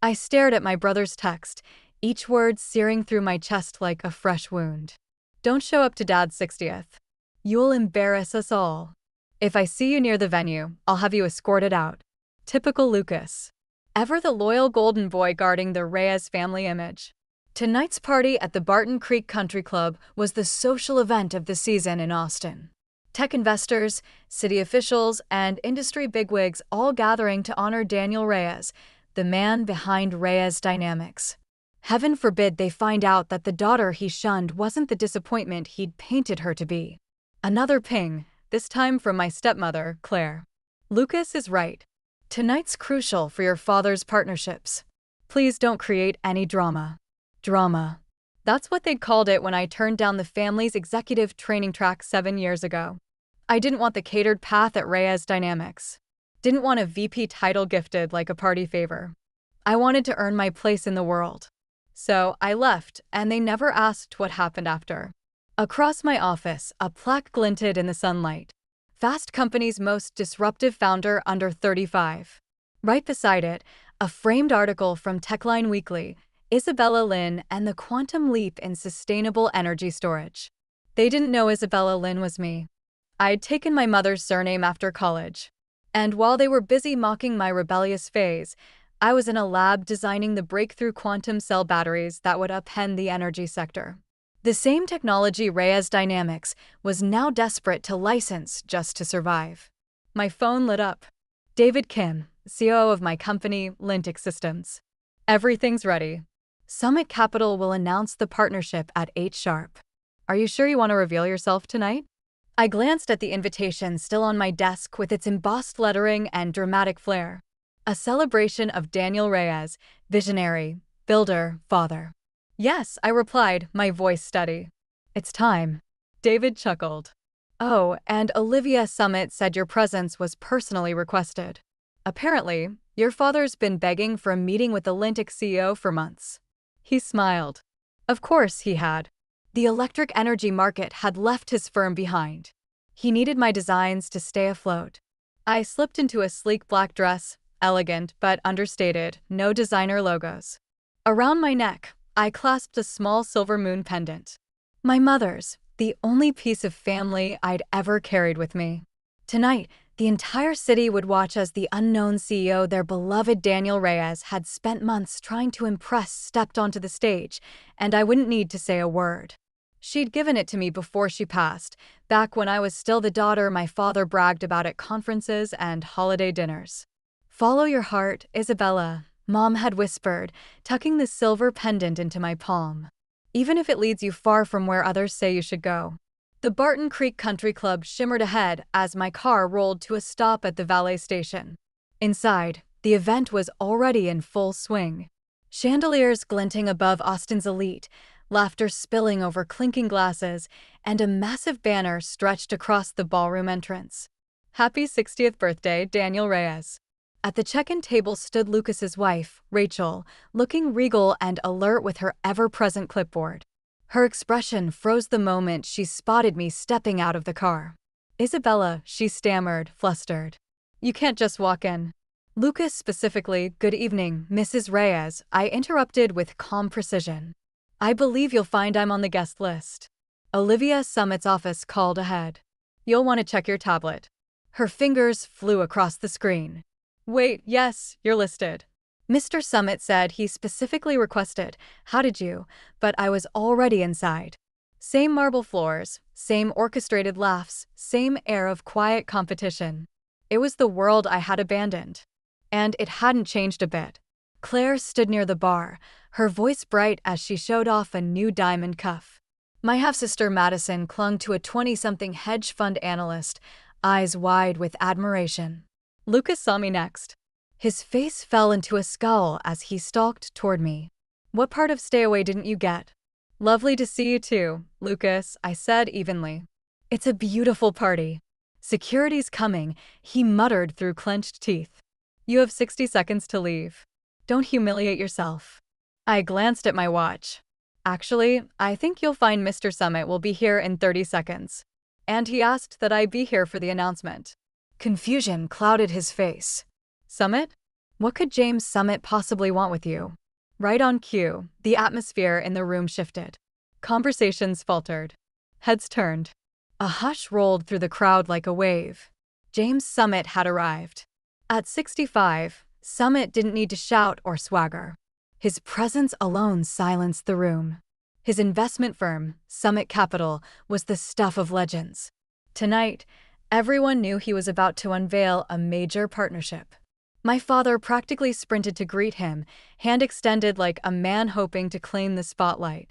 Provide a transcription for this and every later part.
I stared at my brother's text, each word searing through my chest like a fresh wound. Don't show up to Dad's 60th. You'll embarrass us all. If I see you near the venue, I'll have you escorted out. Typical Lucas. Ever the loyal golden boy guarding the Reyes family image. Tonight's party at the Barton Creek Country Club was the social event of the season in Austin. Tech investors, city officials, and industry bigwigs all gathering to honor Daniel Reyes, the man behind Reyes Dynamics. Heaven forbid they find out that the daughter he shunned wasn't the disappointment he'd painted her to be. Another ping, this time from my stepmother, Claire. Lucas is right. Tonight's crucial for your father's partnerships. Please don't create any drama. Drama. That's what they called it when I turned down the family's executive training track 7 years ago. I didn't want the catered path at Reyes Dynamics. Didn't want a VP title gifted like a party favor. I wanted to earn my place in the world. So I left, and they never asked what happened after. Across my office, a plaque glinted in the sunlight. Fast Company's most disruptive founder under 35. Right beside it, a framed article from Techline Weekly, Isabella Lin and the Quantum Leap in Sustainable Energy Storage. They didn't know Isabella Lin was me. I'd taken my mother's surname after college. And while they were busy mocking my rebellious phase, I was in a lab designing the breakthrough quantum cell batteries that would upend the energy sector. The same technology Reyes Dynamics was now desperate to license just to survive. My phone lit up. David Kim, COO of my company, Lintic Systems. Everything's ready. Summit Capital will announce the partnership at 8 sharp. Are you sure you want to reveal yourself tonight? I glanced at the invitation still on my desk with its embossed lettering and dramatic flair. A celebration of Daniel Reyes, visionary, builder, father. Yes, I replied, my voice steady. It's time. David chuckled. Oh, and Olivia Summit said your presence was personally requested. Apparently, your father's been begging for a meeting with the Lintic CEO for months. He smiled. Of course he had. The electric energy market had left his firm behind. He needed my designs to stay afloat. I slipped into a sleek black dress, elegant but understated, no designer logos. Around my neck, I clasped a small silver moon pendant. My mother's, the only piece of family I'd ever carried with me. Tonight, the entire city would watch as the unknown CEO their beloved Daniel Reyes had spent months trying to impress stepped onto the stage, and I wouldn't need to say a word. She'd given it to me before she passed, back when I was still the daughter my father bragged about at conferences and holiday dinners. Follow your heart, Isabella, Mom had whispered, tucking the silver pendant into my palm. Even if it leads you far from where others say you should go. The Barton Creek Country Club shimmered ahead as my car rolled to a stop at the valet station. Inside, the event was already in full swing. Chandeliers glinting above Austin's elite, laughter spilling over clinking glasses, and a massive banner stretched across the ballroom entrance. Happy 60th birthday, Daniel Reyes. At the check-in table stood Lucas's wife, Rachel, looking regal and alert with her ever-present clipboard. Her expression froze the moment she spotted me stepping out of the car. Isabella, she stammered, flustered. You can't just walk in. Lucas specifically, good evening, Mrs. Reyes, I interrupted with calm precision. I believe you'll find I'm on the guest list. Olivia Summit's office called ahead. You'll want to check your tablet. Her fingers flew across the screen. Wait, yes, you're listed. Mr. Summit said he specifically requested, how did you, but I was already inside. Same marble floors, same orchestrated laughs, same air of quiet competition. It was the world I had abandoned. And it hadn't changed a bit. Claire stood near the bar, her voice bright as she showed off a new diamond cuff. My half-sister Madison clung to a 20-something hedge fund analyst, eyes wide with admiration. Lucas saw me next. His face fell into a scowl as he stalked toward me. What part of stay away didn't you get? Lovely to see you too, Lucas, I said evenly. It's a beautiful party. Security's coming, he muttered through clenched teeth. You have 60 seconds to leave. Don't humiliate yourself. I glanced at my watch. Actually, I think you'll find Mr. Summit will be here in 30 seconds. And he asked that I be here for the announcement. Confusion clouded his face. Summit? What could James Summit possibly want with you? Right on cue, the atmosphere in the room shifted. Conversations faltered. Heads turned. A hush rolled through the crowd like a wave. James Summit had arrived. At 65, Summit didn't need to shout or swagger. His presence alone silenced the room. His investment firm, Summit Capital, was the stuff of legends. Tonight, everyone knew he was about to unveil a major partnership. My father practically sprinted to greet him, hand extended like a man hoping to claim the spotlight.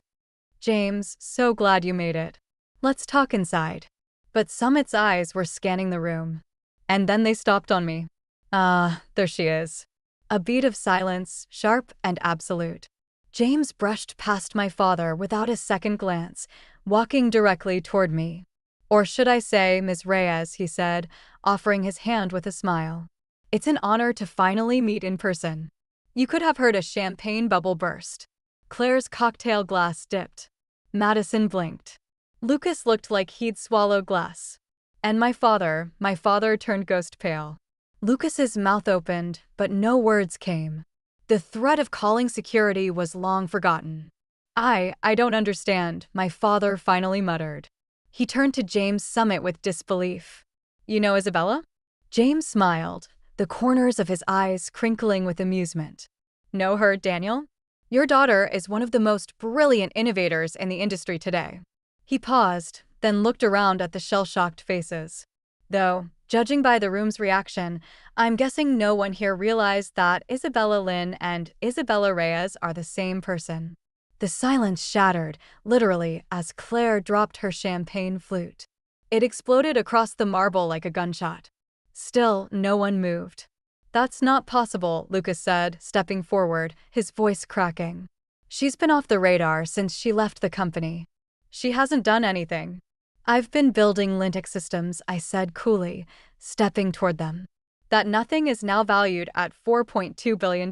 "James, so glad you made it. Let's talk inside." But Summit's eyes were scanning the room. And then they stopped on me. There she is. A beat of silence, sharp and absolute. James brushed past my father without a second glance, walking directly toward me. "Or should I say, Ms. Reyes," he said, offering his hand with a smile. "It's an honor to finally meet in person." You could have heard a champagne bubble burst. Claire's cocktail glass dipped. Madison blinked. Lucas looked like he'd swallowed glass. And my father turned ghost pale. Lucas's mouth opened, but no words came. The threat of calling security was long forgotten. I don't understand," my father finally muttered. He turned to James Summit with disbelief. "You know Isabella?" James smiled, the corners of his eyes crinkling with amusement. "Know her, Daniel? Your daughter is one of the most brilliant innovators in the industry today." He paused, then looked around at the shell-shocked faces. "Though, judging by the room's reaction, I'm guessing no one here realized that Isabella Lynn and Isabella Reyes are the same person." The silence shattered, literally, as Claire dropped her champagne flute. It exploded across the marble like a gunshot. Still, no one moved. "That's not possible," Lucas said, stepping forward, his voice cracking. "She's been off the radar since she left the company." "She hasn't done anything." "I've been building Linux systems," I said coolly, stepping toward them. "That nothing is now valued at $4.2 billion.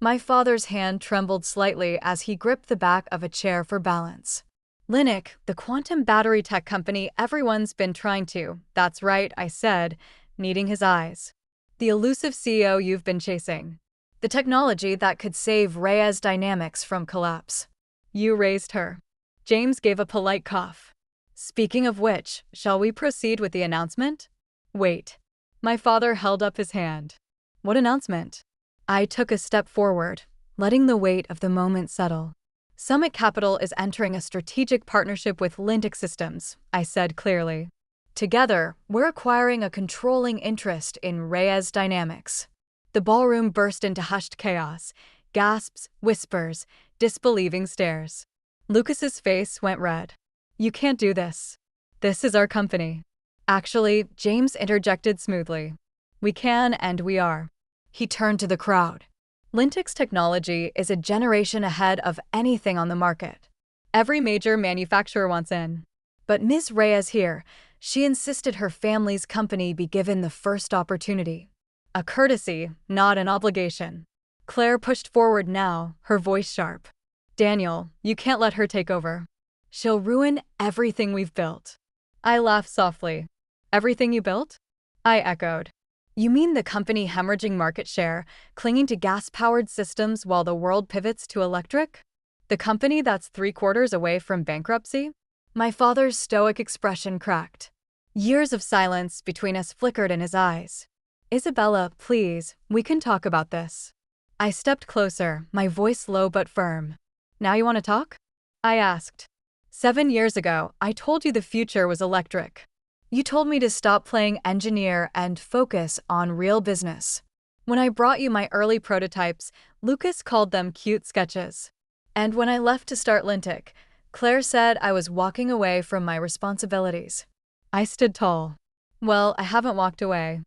My father's hand trembled slightly as he gripped the back of a chair for balance. "Linux, the quantum battery tech company everyone's been trying to." "That's right," I said, needing his eyes. "The elusive CEO you've been chasing. The technology that could save Reyes Dynamics from collapse. You raised her." James gave a polite cough. "Speaking of which, shall we proceed with the announcement?" "Wait." My father held up his hand. "What announcement?" I took a step forward, letting the weight of the moment settle. "Summit Capital is entering a strategic partnership with Linux Systems," I said clearly. "Together, we're acquiring a controlling interest in Reyes Dynamics." The ballroom burst into hushed chaos, gasps, whispers, disbelieving stares. Lucas's face went red. "You can't do this. This is our company." "Actually," James interjected smoothly. "We can and we are." He turned to the crowd. "Linux technology is a generation ahead of anything on the market. Every major manufacturer wants in. But Ms. Reyes here, she insisted her family's company be given the first opportunity. A courtesy, not an obligation." Claire pushed forward now, her voice sharp. "Daniel, you can't let her take over. She'll ruin everything we've built." I laughed softly. "Everything you built?" I echoed. "You mean the company hemorrhaging market share, clinging to gas-powered systems while the world pivots to electric? The company that's 3/4 away from bankruptcy?" My father's stoic expression cracked. Years of silence between us flickered in his eyes. "Isabella, please, we can talk about this." I stepped closer, my voice low but firm. "Now you want to talk?" I asked. 7 years ago, I told you the future was electric. You told me to stop playing engineer and focus on real business. When I brought you my early prototypes, Lucas called them cute sketches. And when I left to start Lintic, Claire said I was walking away from my responsibilities. I stood tall. Well, I haven't walked away.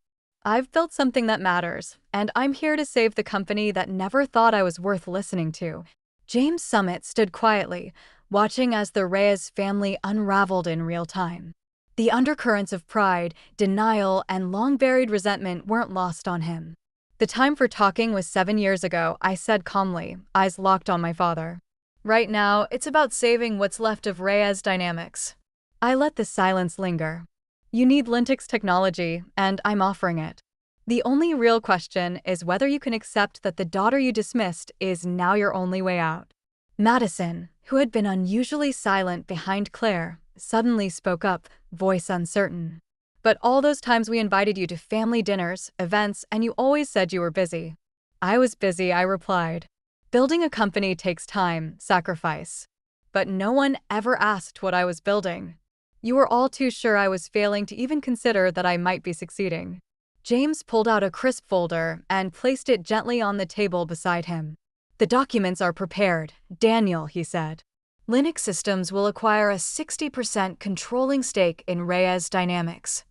I've built something that matters, and I'm here to save the company that never thought I was worth listening to. James Summit stood quietly, watching as the Reyes family unraveled in real time. The undercurrents of pride, denial, and long-buried resentment weren't lost on him. "The time for talking was 7 years ago," I said calmly, eyes locked on my father. "Right now, it's about saving what's left of Reyes Dynamics." I let the silence linger. "You need Linux technology, and I'm offering it. The only real question is whether you can accept that the daughter you dismissed is now your only way out. Madison, who had been unusually silent behind Claire, suddenly spoke up, voice uncertain. But all those times we invited you to family dinners, events, and you always said you were busy. I was busy, I replied. Building a company takes time, sacrifice. But no one ever asked what I was building. You were all too sure I was failing to even consider that I might be succeeding. James pulled out a crisp folder and placed it gently on the table beside him. The documents are prepared, Daniel, he said. Linux Systems will acquire a 60% controlling stake in Reyes Dynamics.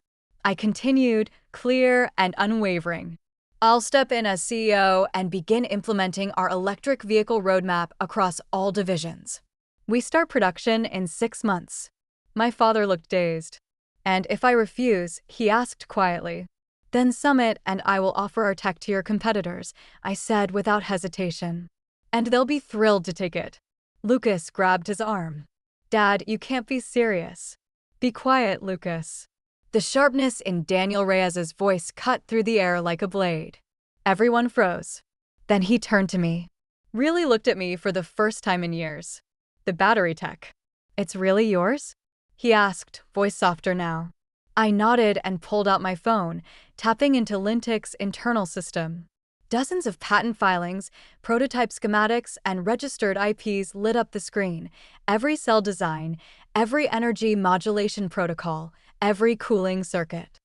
I continued, clear and unwavering. I'll step in as CEO and begin implementing our electric vehicle roadmap across all divisions. We start production in 6 months. My father looked dazed. And if I refuse, he asked quietly. Then Summit and I will offer our tech to your competitors, I said without hesitation. And they'll be thrilled to take it. Lucas grabbed his arm. Dad, you can't be serious. Be quiet, Lucas. The sharpness in Daniel Reyes's voice cut through the air like a blade. Everyone froze. Then he turned to me. Really looked at me for the first time in years. The battery tech. It's really yours? He asked, voice softer now. I nodded and pulled out my phone, tapping into Lintic's internal system. Dozens of patent filings, prototype schematics, and registered IPs lit up the screen. Every cell design, every energy modulation protocol, every cooling circuit.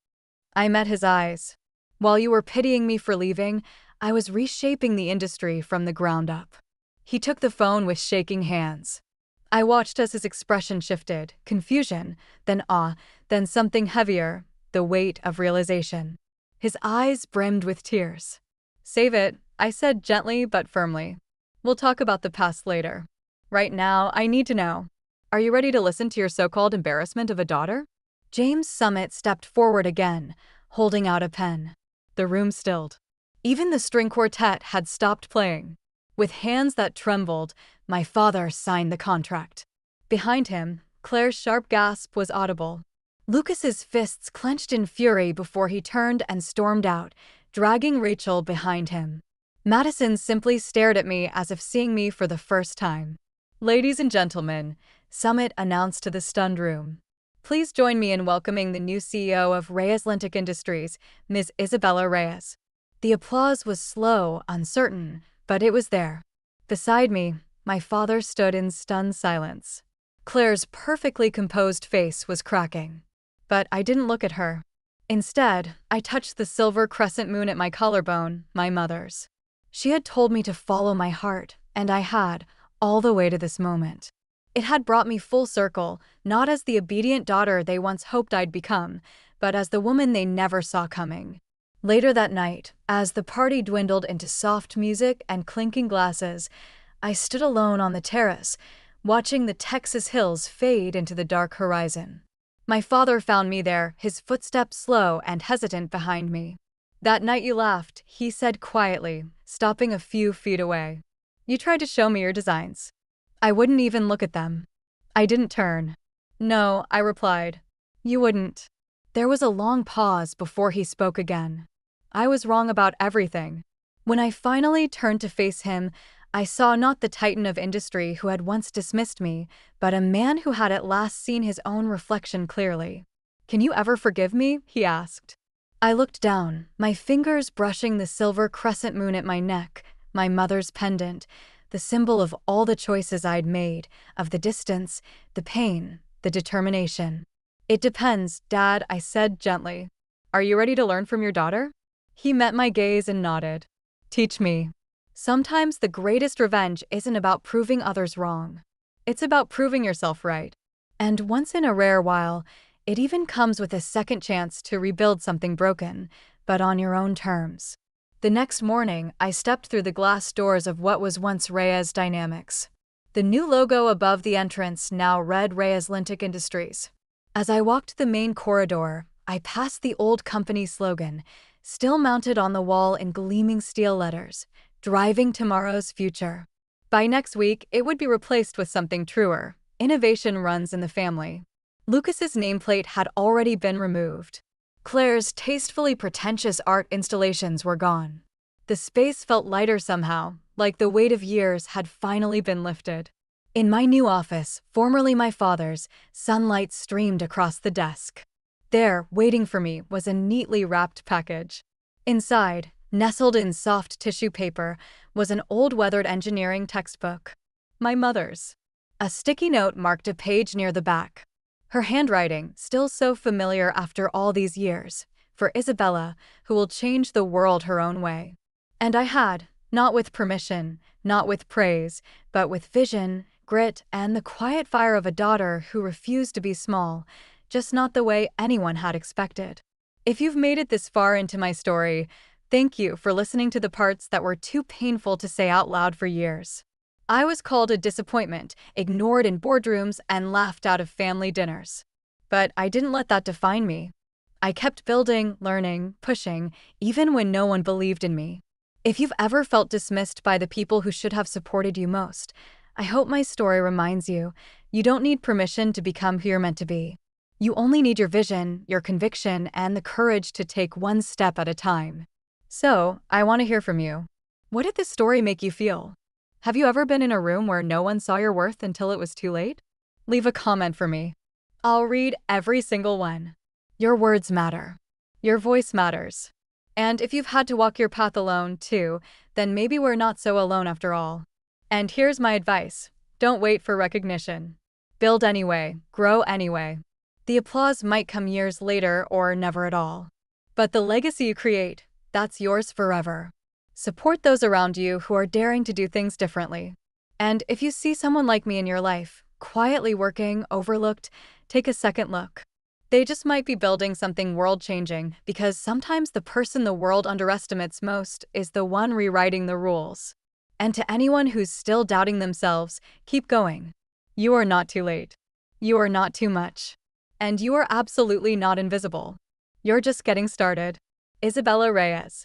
I met his eyes. While you were pitying me for leaving, I was reshaping the industry from the ground up. He took the phone with shaking hands. I watched as his expression shifted, confusion, then awe, then something heavier, the weight of realization. His eyes brimmed with tears. Save it, I said gently but firmly. We'll talk about the past later. Right now, I need to know. Are you ready to listen to your so-called embarrassment of a daughter? James Summit stepped forward again, holding out a pen. The room stilled. Even the string quartet had stopped playing. With hands that trembled, my father signed the contract. Behind him, Claire's sharp gasp was audible. Lucas's fists clenched in fury before he turned and stormed out, dragging Rachel behind him. Madison simply stared at me as if seeing me for the first time. Ladies and gentlemen, Summit announced to the stunned room. Please join me in welcoming the new CEO of Reyes Lintic Industries, Ms. Isabella Reyes. The applause was slow, uncertain, but it was there. Beside me, my father stood in stunned silence. Claire's perfectly composed face was cracking. But I didn't look at her. Instead, I touched the silver crescent moon at my collarbone, my mother's. She had told me to follow my heart, and I had, all the way to this moment. It had brought me full circle, not as the obedient daughter they once hoped I'd become, but as the woman they never saw coming. Later that night, as the party dwindled into soft music and clinking glasses, I stood alone on the terrace, watching the Texas hills fade into the dark horizon. My father found me there, his footsteps slow and hesitant behind me. That night you laughed, he said quietly, stopping a few feet away. You tried to show me your designs. I wouldn't even look at them. I didn't turn. No, I replied. You wouldn't. There was a long pause before he spoke again. I was wrong about everything. When I finally turned to face him, I saw not the titan of industry who had once dismissed me, but a man who had at last seen his own reflection clearly. Can you ever forgive me? He asked. I looked down, my fingers brushing the silver crescent moon at my neck, my mother's pendant, the symbol of all the choices I'd made, of the distance, the pain, the determination. It depends, Dad, I said gently. Are you ready to learn from your daughter? He met my gaze and nodded. Teach me. Sometimes the greatest revenge isn't about proving others wrong. It's about proving yourself right. And once in a rare while, it even comes with a second chance to rebuild something broken, but on your own terms. The next morning, I stepped through the glass doors of what was once Reyes Dynamics. The new logo above the entrance now read Reyes Lintic Industries. As I walked the main corridor, I passed the old company slogan, still mounted on the wall in gleaming steel letters, driving tomorrow's future. By next week, it would be replaced with something truer. Innovation runs in the family. Lucas's nameplate had already been removed. Claire's tastefully pretentious art installations were gone. The space felt lighter somehow, like the weight of years had finally been lifted. In my new office, formerly my father's, sunlight streamed across the desk. There, waiting for me, was a neatly wrapped package. Inside, nestled in soft tissue paper, was an old weathered engineering textbook. My mother's. A sticky note marked a page near the back. Her handwriting, still so familiar after all these years, for Isabella, who will change the world her own way. And I had, not with permission, not with praise, but with vision, grit, and the quiet fire of a daughter who refused to be small, just not the way anyone had expected. If you've made it this far into my story, thank you for listening to the parts that were too painful to say out loud for years. I was called a disappointment, ignored in boardrooms, and laughed out of family dinners. But I didn't let that define me. I kept building, learning, pushing, even when no one believed in me. If you've ever felt dismissed by the people who should have supported you most, I hope my story reminds you, you don't need permission to become who you're meant to be. You only need your vision, your conviction, and the courage to take one step at a time. So, I want to hear from you. What did this story make you feel? Have you ever been in a room where no one saw your worth until it was too late? Leave a comment for me. I'll read every single one. Your words matter. Your voice matters. And if you've had to walk your path alone, too, then maybe we're not so alone after all. And here's my advice. Don't wait for recognition. Build anyway, grow anyway. The applause might come years later or never at all. But the legacy you create, that's yours forever. Support those around you who are daring to do things differently. And if you see someone like me in your life, quietly working, overlooked, take a second look. They just might be building something world-changing, because sometimes the person the world underestimates most is the one rewriting the rules. And to anyone who's still doubting themselves, keep going. You are not too late. You are not too much. And you are absolutely not invisible. You're just getting started. Isabella Reyes.